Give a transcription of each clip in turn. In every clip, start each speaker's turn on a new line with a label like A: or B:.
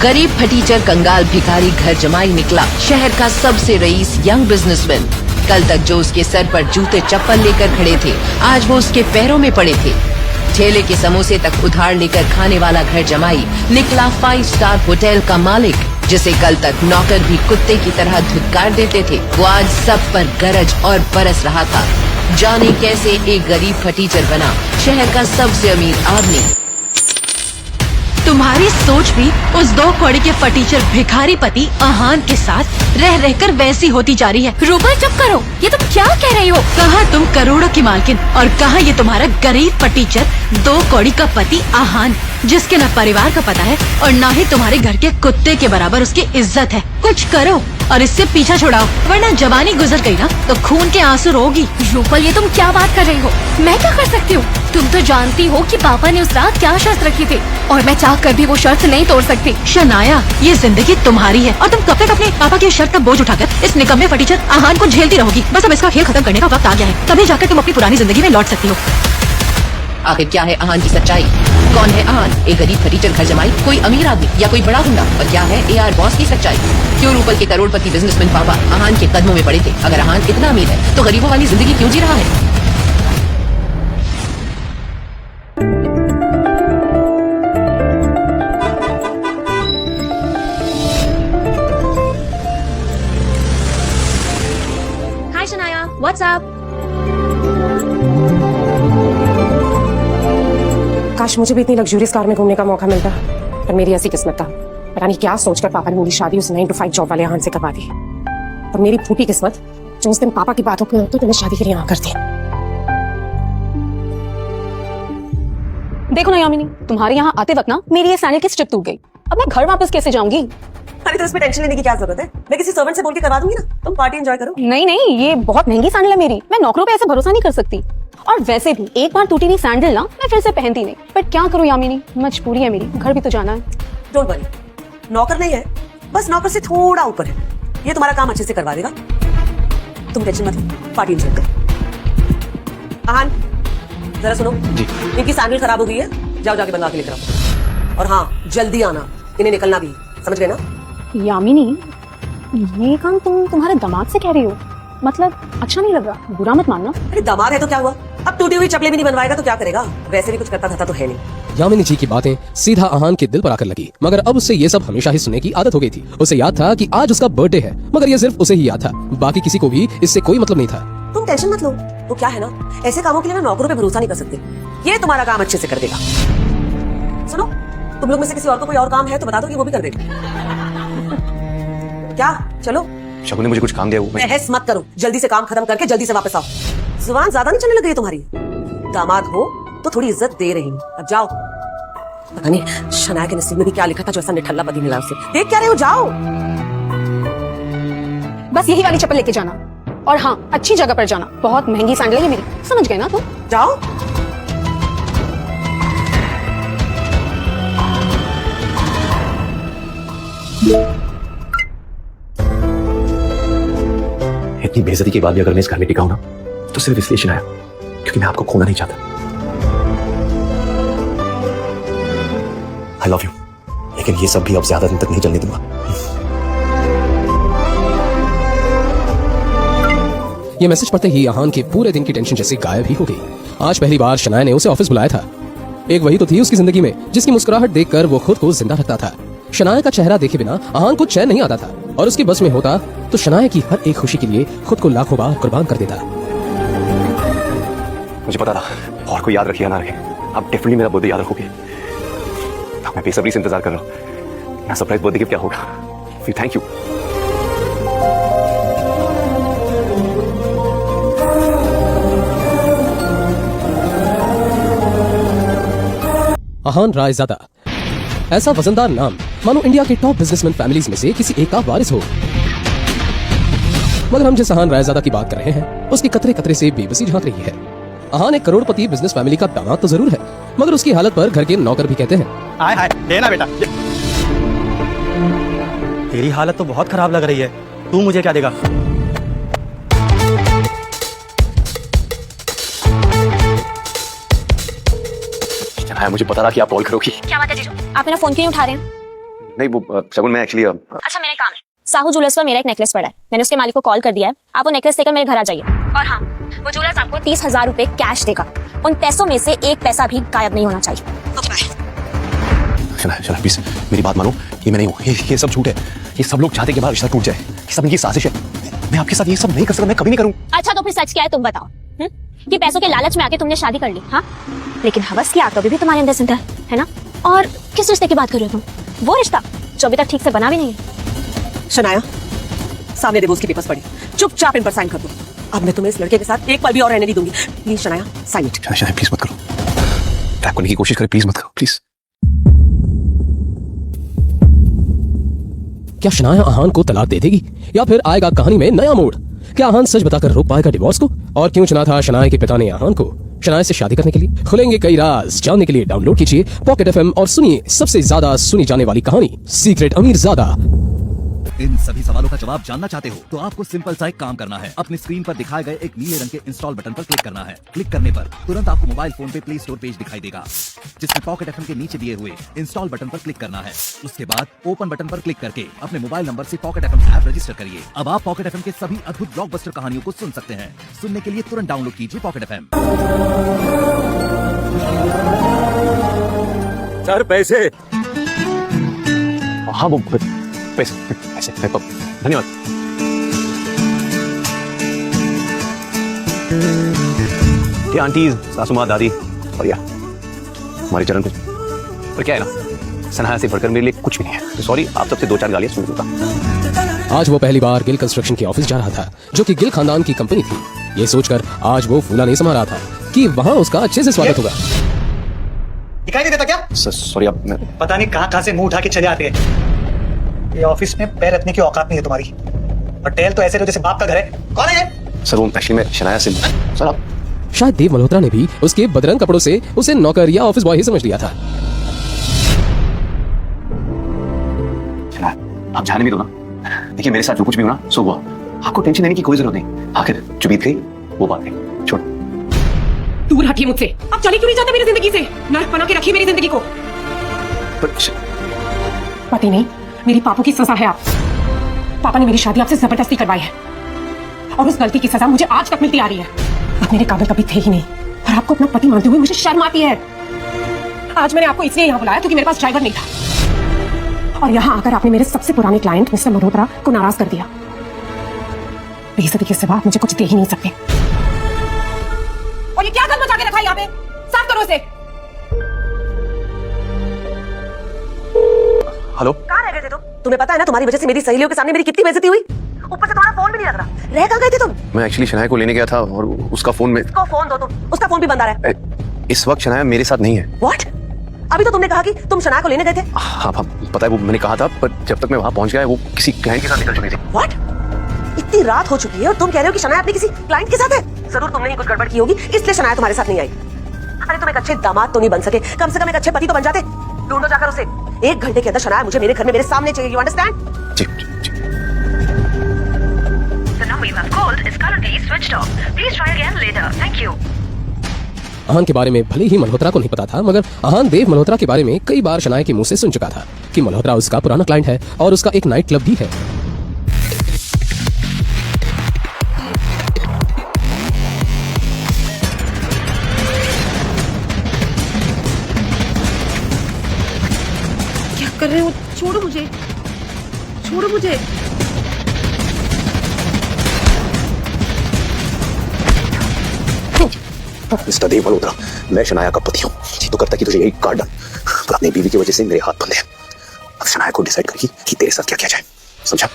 A: गरीब फटीचर कंगाल भिखारी घर जमाई निकला शहर का सबसे रईस यंग बिजनेसमैन। कल तक जो उसके सर पर जूते चप्पल लेकर खड़े थे, आज वो उसके पैरों में पड़े थे। ठेले के समोसे तक उधार लेकर खाने वाला घर जमाई निकला 5 स्टार होटल का मालिक, जिसे कल तक नौकर भी कुत्ते की तरह धुतकार देते थे। वो आज सब पर गरज और बरस रहा था। जाने कैसे एक गरीब फटीचर बना शहर का सबसे अमीर आदमी।
B: तुम्हारी सोच भी उस 2 कौड़ी के फटीचर भिखारी पति आहान के साथ रह रहकर वैसी होती जा रही है।
C: रूपा चुप करो, ये तुम क्या कह रही हो?
B: कहाँ तुम करोड़ों की मालकिन और कहाँ ये तुम्हारा गरीब फटीचर 2 कौड़ी का पति आहान, जिसके न परिवार का पता है और न ही तुम्हारे घर के कुत्ते के बराबर उसकी इज्जत है। कुछ करो और इससे पीछा छुड़ाओ, वरना जवानी गुजर गई ना तो खून के आंसू रोगी।
C: रूपल, ये तुम क्या बात कर रही हो? मैं क्या कर सकती हूँ? तुम तो जानती हो कि पापा ने उस रात क्या शर्त रखी थी और मैं चाह कर भी वो शर्त नहीं तोड़ सकती।
B: शनाया, ये जिंदगी तुम्हारी है और तुम कब तक अपने पापा की शर्त का बोझ उठाकर इस निकम्मे फटीचर आहान को झेलती रहोगी। बस अब इसका खेल खत्म करने का वक्त आ गया है, तभी जाकर तुम अपनी पुरानी जिंदगी में लौट सकती हो।
A: आखिर क्या है आहान की सच्चाई? कौन है आहान? एक गरीब फटीचर घर जमाई, कोई अमीर आदमी या कोई बड़ा गुंडा? और क्या है AR बॉस की सच्चाई? क्यों रूपल के करोड़पति बिजनेसमैन पापा आहान के कदमों में पड़े थे? अगर आहान इतना अमीर है तो गरीबों वाली जिंदगी क्यों जी रहा है?
C: हाय शनाया, व्हाट्स अप?
D: काश मुझे भी इतनी लग्जूरियस कार में घूमने का मौका मिलता, पर मेरी ऐसी किस्मत था। पता नहीं क्या सोचकर पापा ने मेरी शादी उस 9 to 5 जॉब वाले आहान से करवा दी। और मेरी फूटी किस्मत जो उस दिन पापा की बातों पे तो मैं शादी के लिए हाँ कर दी।
E: देखो ना यामिनी, तुम्हारे यहाँ आते वक्त ना मेरी ये सैंडल की स्ट्रिप टूट गई। अब मैं घर वापस कैसे जाऊंगी?
F: अरे तो इसमें टेंशन लेने की क्या जरूरत है? मैं किसी सर्वेंट से बोल के करवा दूंगी ना, तुम पार्टी एंजॉय करो।
E: नहीं नहीं, ये बहुत महंगी सैंडल है मेरी, मैं नौकरों पे ऐसे भरोसा नहीं कर सकती। और वैसे भी एक बार टूटी हुई सैंडल ना मैं फिर से पहनती नहीं। पर क्या करूँ यामिनी, मजबूरी है मेरी, घर भी तो जाना है।
F: डोंट वरी, नौकर नहीं है, बस नौकर से थोड़ा ऊपर है। ये तुम्हारा काम अच्छे से करवा देगा, तुम टेंशन मत लो, पार्टी एंजॉय करो। आहान जरा सुनो जी, इनकी सैंडल खराब हो गई है, जाओ जाके बनवा के लेकर आओ। और हाँ, जल्दी आना, इन्हें निकलना भी, समझ गए ना?
E: यामिनी, ये काम तुम तुम्हारे दामाद से कह रही हो? मतलब अच्छा नहीं लग रहा, बुरा मत मानना।
F: अरे दामाद है तो क्या हुआ, अब टूटी हुई चपले भी नहीं बनवाएगा तो क्या करेगा? वैसे भी कुछ करता धरता तो है नहीं।
G: यामिनी जी की बातें सीधा आहान के दिल पर आकर लगी, मगर अब उससे ये सब हमेशा ही सुनने की आदत हो गई थी। उसे याद था कि आज उसका बर्थडे है, मगर ये सिर्फ उसे ही याद था, बाकी किसी को भी इससे कोई मतलब नहीं था।
F: तुम टेंशन मत लो, वो क्या है ना, ऐसे कामों के लिए ना नौकरों पे भरोसा नहीं कर सकते। ये तुम्हारा काम अच्छे से कर देगा। सुनो, तुम लोग में से किसी और को कोई और काम है तो बता दो कि वो भी कर देगा। क्या चलो?
H: शगुन ने मुझे कुछ काम दिया,
F: बहस मत करो, जल्दी से काम खत्म करके जल्दी से वापस आओ। जुबान ज्यादा नहीं चलने लग गई तुम्हारी? दामाद हो तो थोड़ी इज्जत दे रही, अब जाओ। पता नहीं शनाया के नसीब में भी क्या लिखा था जो ऐसा निठल्ला पति मिला उसे। देख क्या रहे हो, जाओ।
E: बस यही वाली चप्पल लेके जाना, और हाँ, अच्छी जगह पर जाना। बहुत महंगी सैंडल है मेरी, समझ गए ना तुम?
F: जाओ।
H: इतनी बेइज्जती के बाद भी अगर मैं इस घर में टिका हूं ना, तो सिर्फ इसलिए शनाया क्योंकि मैं आपको खोना नहीं चाहता। आई लव यू, लेकिन ये सब भी अब ज्यादा दिन तक नहीं चलने दूंगा।
G: ये मैसेज पढ़ते ही आहान के पूरे दिन की टेंशन जैसे गायब ही हो गई। आज पहली बार शनाया ने उसे ऑफिस बुलाया था। एक वही तो थी उसकी जिंदगी में जिसकी मुस्कुराहट देखकर वो खुद को जिंदा रखता था। शनाया का चेहरा देखे बिना आहान को चैन नहीं आता था, और उसकी बस में होता तो शनाया की हर एक खुशी के लिए खुद को लाखों बार कुर्बान कर देता।
H: मुझे पता था, और कोई याद रखिए ना रखे, आप डेफिनेटली मेरा बर्थडे याद रखोगे। अब मैं बेसब्री से इंतजार कर रहा हूँ, मेरा सरप्राइज बर्थडे गिफ्ट क्या होगा। फिर थैंक यू।
G: आहान रायजादा, ऐसा वजनदार नाम मानो इंडिया के टॉप बिजनेसमैन फैमिलीज में से किसी एक का वारिस हो। मगर हम जिस आहान रायजादा की बात कर रहे हैं, उसकी कतरे कतरे से बेबसी झांक रही है। आहान एक करोड़पति बिजनेस फैमिली का दामाद तो जरूर है, मगर उसकी हालत पर घर के नौकर भी कहते हैं,
I: हाय हाय, लेना बेटा। तेरी हालत तो बहुत खराब लग रही है, तू मुझे क्या देगा?
H: मुझे पता था कि आप कॉल करोगी।
C: क्या बात है जीजू, आप मेरा फोन क्यों नहीं उठा रहे हैं?
H: नहीं वो शगुन मैं एक्चुअली
J: अच्छा मेरा काम है, साहू ज्वेलर्स पर मेरा एक नेकलेस पड़ा है, मैंने उसके मालिक को कॉल कर दिया है, आप वो नेकलेस लेकर मेरे घर आ जाइए। और हाँ, वो ज्वेलर्स आपको 30,000 रुपए कैश देगा, उन पैसों में से एक पैसा भी गायब नहीं होना चाहिए।
H: शनाया प्लीज मेरी बात मानो, ये मैं नहीं हूँ, ये सब झूठ है, ये सब लोग चाहते कि हमारा रिश्ता टूट जाए, ये सब इनकी साजिश है। मैं आपके साथ ये सब नहीं कर सकता, मैं कभी नहीं करूँ।
J: अच्छा तो फिर सच क्या है तुम बताओ, कि पैसों के लालच में आके तुमने शादी कर ली, हाँ? लेकिन हवस की आग तो अभी भी तुम्हारे अंदर जिंदा है ना? और किस रिश्ते की बात कर रहे हो तुम? वो रिश्ता जो अभी तक ठीक से बना भी नहीं है।
F: शनाया, सामने देवोस की पेपर्स पड़ी, चुपचाप इन पर साइन कर दो। अब मैं तुम्हें इस लड़के के साथ एक पल भी और रहने नहीं दूंगी। Please Shanaya, sign it.
H: Shanaya please मत करो, ट्रैप करने की कोशिश करे, प्लीज मत करो प्लीज।
G: क्या शनाया आहान को तलाक दे देगी या फिर आएगा कहानी में नया मोड़? क्या आहान सच बताकर रोक पाएगा डिवोर्स को? और क्यों चुना था शनाया के पिता ने आहान को शनाया से शादी करने के लिए? खुलेंगे कई राज, जानने के लिए डाउनलोड कीजिए पॉकेट FM और सुनिए सबसे ज्यादा सुनी जाने वाली कहानी सीक्रेट अमीरजादा।
K: इन सभी सवालों का जवाब जानना चाहते हो तो आपको सिंपल सा एक काम करना है, अपनी स्क्रीन पर दिखाए गए एक नीले रंग के इंस्टॉल बटन पर क्लिक करना है। क्लिक करने पर तुरंत आपको मोबाइल फोन पे प्ले स्टोर पेज दिखाई देगा, जिसमें पॉकेट FM के नीचे दिए हुए इंस्टॉल बटन पर क्लिक करना है। उसके बाद ओपन बटन पर क्लिक करके अपने मोबाइल नंबर से पॉकेट FM ऐप रजिस्टर करिए। अब आप पॉकेट FM के सभी अद्भुत ब्लॉकबस्टर कहानियों को सुन सकते हैं। सुनने के लिए तुरंत डाउनलोड कीजिए पॉकेट FM।
I: सर पैसे।
H: हाँ वो पैसे पैसे धन्यवाद। ये आंटी, सासू माँ, दादी और या हमारे चरण कुछ, पर क्या है ना, सनाया से बढ़कर मेरे लिए कुछ भी नहीं है। तो सॉरी, आप सबसे 2-4 गालियां सुन लूंगा।
G: आज वो पहली बार गिल कंस्ट्रक्शन के ऑफिस जा रहा था, जो कि गिल खानदान की कंपनी थी। ये सोचकर आज वो फूला नहीं समा रहा था कि वहाँ उसका अच्छे से स्वागत होगा।
I: दिखाई नहीं देता क्या?
H: सॉरी, आप
I: पता नहीं कहाँ से मुंह उठा के चले आते हैं। ये ऑफिस में पैर रखने की औकात नहीं है तुम्हारी, और टेल तो ऐसे रहो जैसे बाप का घर है। कौन है?
H: सर वो एक्चुअली मैं शनाया से, सर आप
G: शायद देव मल्होत्रा ने भी उसके बदरंग कपड़ों से उसे नौकर या ऑफिस बॉय ही समझ लिया था।
H: शनाया, आप जाने भी दो ना। देखिए मेरे साथ जो कुछ भी हुआ सो हुआ, आपको टेंशन लेने की कोई जरूरत नहीं। आखिर जो बीत गई वो बात गई, छोड़।
D: दूर हटिए मुझसे। अब चले क्यों नहीं जाते मेरी जिंदगी से? नर्क बना के रखिए मेरी जिंदगी को। पति नहीं, मेरी पापों की सजा है आप। पापा ने मेरी शादी आपसे जबरदस्ती करवाई है, और उस गलती की सजा मुझे आज तक मिलती आ रही है। आप मेरे काबिल कभी थे ही नहीं, और आपको अपना पति मानते हुए मुझे शर्म आती है। आज मैंने आपको इसलिए यहाँ बुलाया क्योंकि मेरे पास ड्राइवर नहीं था, और यहाँ आकर आपने मेरे सबसे पुराने क्लाइंट मिस्टर मल्होत्रा को नाराज कर दिया। बेइज्जती के सिवा आप मुझे कुछ दे ही नहीं सकते। और ये क्या गंद मचा के रखा है यहाँ पे? साफ करो इसे।
H: हेलो,
F: कहाँ रह गए थे तुम? तुम्हें पता है ना तुम्हारी वजह से मेरी सहेलियों के सामने मेरी कितनी बेइज्जती हुई। ऊपर से तुम्हारा फोन भी नहीं लग रहा। रह कहाँ गए थे तुम?
H: मैं एक्चुअली शनाया को लेने गया था और उसका फोन में।
F: उसको फोन दो तुम, उसका फोन भी बंद आ रहा है।
H: इस वक्त शनाया मेरे साथ नहीं है।
F: व्हाट? अभी तो तुमने कहा कि तुम शनाया को लेने गए थे।
H: हाँ पता है, वो मैंने कहा था, पर जब तक मैं वहाँ पहुँच गया वो किसी क्लाइंट के साथ निकल चुकी थी।
F: व्हाट? इतनी रात हो चुकी है और तुम कह रहे हो कि शनाया अपने किसी क्लाइंट के साथ है? जरूर तुमने ही कुछ गड़बड़ की होगी, इसलिए शनाया तुम्हारे साथ नहीं आई। अरे तुम एक अच्छे दामाद तो नहीं बन सके, कम से कम एक अच्छे पति तो बन जाते। ढूंढो जाकर उसे। 1 घंटे के अंदर शनाया मुझे मेरे घर में मेरे सामने चाहिए। You understand?
H: जी।
L: The number you have called is currently switched off. Please try again later. Thank you.
G: आहान के बारे में भले ही मल्होत्रा को नहीं पता था, मगर आहान देव मल्होत्रा के बारे में कई बार शनाया के मुंह से सुन चुका था कि मल्होत्रा उसका पुराना क्लाइंट है और उसका एक नाइट क्लब भी है।
D: क्या कर रहे हो? छोड़ो मुझे, छोड़ो मुझे।
H: मिस्टर देव मल्होत्रा, मैं शनाया का पति हूँ। जी तो करता कि तुझे यही कार्ड डाल, पर अपनी बीवी की वजह से मेरे हाथ बंधे हैं। अब शनाया को डिसाइड करेगी कि तेरे साथ क्या किया जाए, समझा?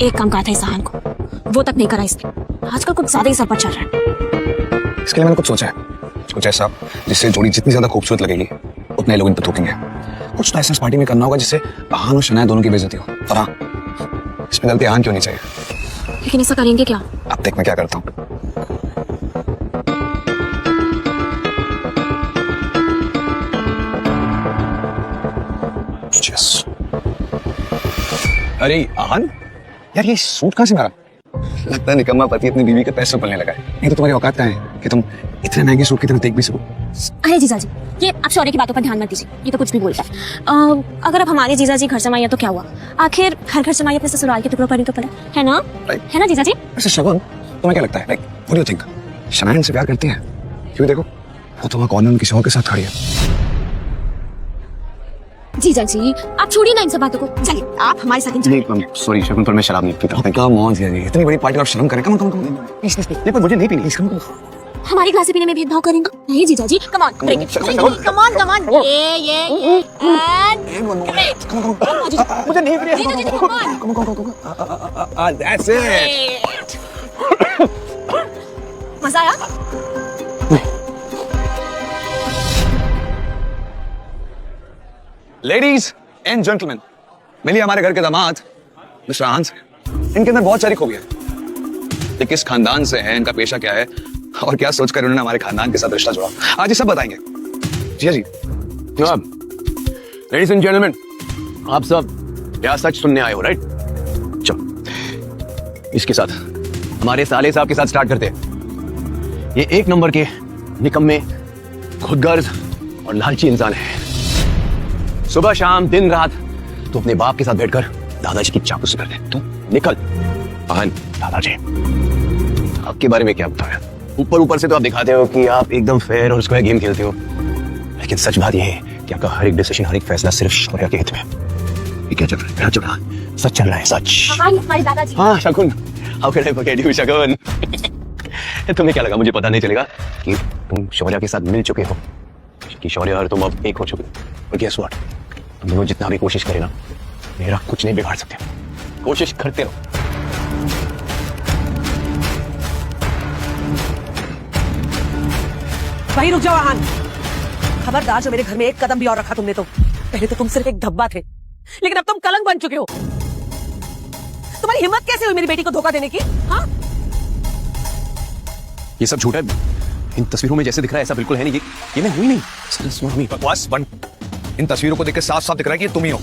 J: एक काम कहा था इस आहान को, वो तक नहीं करा इसने। आजकल कुछ ज्यादा ही सर पर चल रहा है।
H: इसके लिए मैंने कुछ सोचा है, कुछ ऐसा जिससे जोड़ी जितनी ज्यादा खूबसूरत लगेगी उतने लोग इन पर थूकेंगे। कुछ तो ऐसा इस पार्टी में करना होगा जिससे आहान और शनाया दोनों की बेइज्जती हो। और हाँ, इसमें गलती आहान क्यों नहीं चाहिए।
J: लेकिन ऐसा करेंगे क्या?
H: अब देख मैं क्या करता हूँ। अरे आहान, यार ये सूट कहाँ से मारा? लगता है निकम्मा पति अपनी बीवी के पैसे पलने लगा है। नहीं तो तुम्हारी औकात कहाँ है कि तुम इतने महंगे सूट की तरह देख भी सको।
J: अरे जीजा जी, ये आप शौर्य की बातों पर ध्यान मत दीजिए, ये तो कुछ भी बोलता है। अगर अब हमारे जीजा जी घर जमाई है तो क्या हुआ? आखिर घर जमाई अपने ससुराल के टुकड़ों पर ही तो पड़ा है ना? है ना जीजा जी?
H: वैसे शगुन, तुम्हें क्या लगता है? Like what do you think? Shanaya इनसे प्यार करती है? क्यों देखो, वो तो वहाँ कॉर्नर में किसी और के साथ खड़ी है।
J: जीजा जी, आप छोड़िए ना इन सब बातों को, चलिए आप हमारे साथ चलिए।
H: सॉरी शगुन, पर मैं शराब नहीं पीता। कम ऑन जीजा जी, इतनी बड़ी पार्टी आप शर्म करें। कम प्लीज प्लीज, पर मुझे नहीं पीनी। Please come.
J: हमारी ग्लास पीने में भेदभाव करेंगे? नहीं जीजा जी, come on, break it, come on, ये एंड
H: मुझे नहीं पीनी।
J: जीजा जी, कम ऑन,
H: दैट्स इट।
J: मजा आया?
H: लेडीज एंड जेंटलमैन, मिलिए हमारे घर के दामाद मिस्टर आहान से। इनके अंदर बहुत सारी खूबियां हैं। ये किस खानदान से हैं, इनका पेशा क्या है और क्या सोचकर उन्होंने हमारे खानदान के साथ रिश्ता जोड़ा, आज ये सब बताएंगे। जी जी
M: जनाब, लेडीज एंड जेंटलमैन, आप सब यहाँ सच सुनने आए हो, राइट? चलो इसके साथ हमारे साले साहब के साथ स्टार्ट करते हैं। ये एक नंबर के निकम्मे, खुदगर्ज और लालची इंसान है। सुबह शाम दिन रात तो अपने बाप के साथ बैठकर दादाजी की चापलूसी करते हैं। तू निकल। आहन, दादाजी आपके बारे में क्या बताया? ऊपर ऊपर से तो आप दिखाते हो कि आप एकदम फेयर और स्क्वायर गेम खेलते हो, लेकिन सच बात यह है कि आपका हर एक डिसीजन, हर एक फैसला सिर्फ शौर्य के हित में। ये क्या चल रहा है? क्या चल रहा है? सच चल रहा है, सच।
J: हमारे दादाजी।
M: हाँ शकुन, how can I forget you शकुन। तुम्हें क्या लगा मुझे पता नहीं चलेगा कि तुम शौर्य के साथ मिल चुके हो, कि शौर्य और तुम अब एक हो चुके हो। और गेस व्हाट, तुम दोनों जितना भी कोशिश करे ना, मेरा कुछ नहीं बिगाड़ सकते। कोशिश करते रहो।
F: वहीं रुक जाओ आहान। खबरदार, जो मेरे घर में एक कदम भी और रखा तुमने तो। पहले तो तुम सिर्फ एक धब्बा थे, लेकिन अब तुम कलंक बन चुके हो। तुम्हारी हिम्मत कैसे हुई मेरी बेटी को धोखा देने की? हाँ,
M: ये सब झूठा है। इन तस्वीरों में जैसे दिख रहा है ऐसा बिल्कुल है नहीं। ये मैं हुई नहीं।
H: बकवास बंद। इन तस्वीरों को देख के साफ साफ दिख रहा है कि ये तुम ही हो।